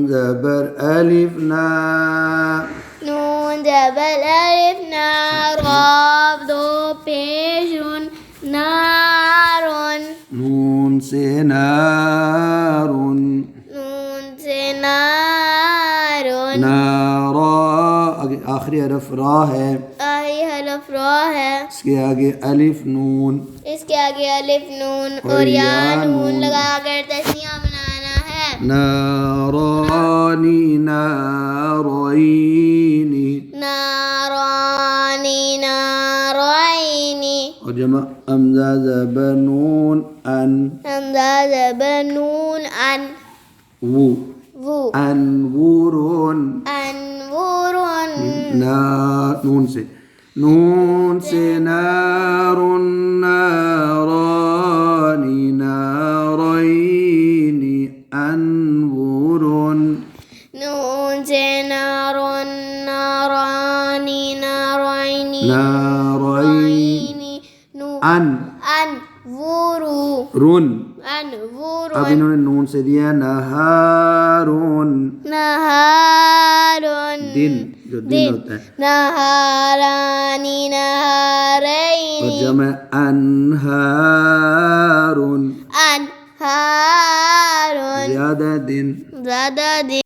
زبر ألف نا نون زبر الف نا را دو پیشون نارون نون سے نار نون سے نارون نارا آخری حرف را ہے آخری حرف را ہے اس کے آگے الف نون اس کے آگے الف نون اور یا نون لگا کر تسنیہ بنانا ہے نارانی نارینی نارانی نارائنی اور جمع حمزہ زبر نون ان حمزہ زبر نون ان وو وہ انورون انورون نون سے نار نارانی نارینی انور نون سے نارون نارانی نارائنی نارینی انورو رن انورون اب انہوں نے نون سے دیا نہارون نہارون دن جو دن ہوتا ہے نہارانی اور نہارینی جمع انہارون انہارون زیادہ دن زیادہ دن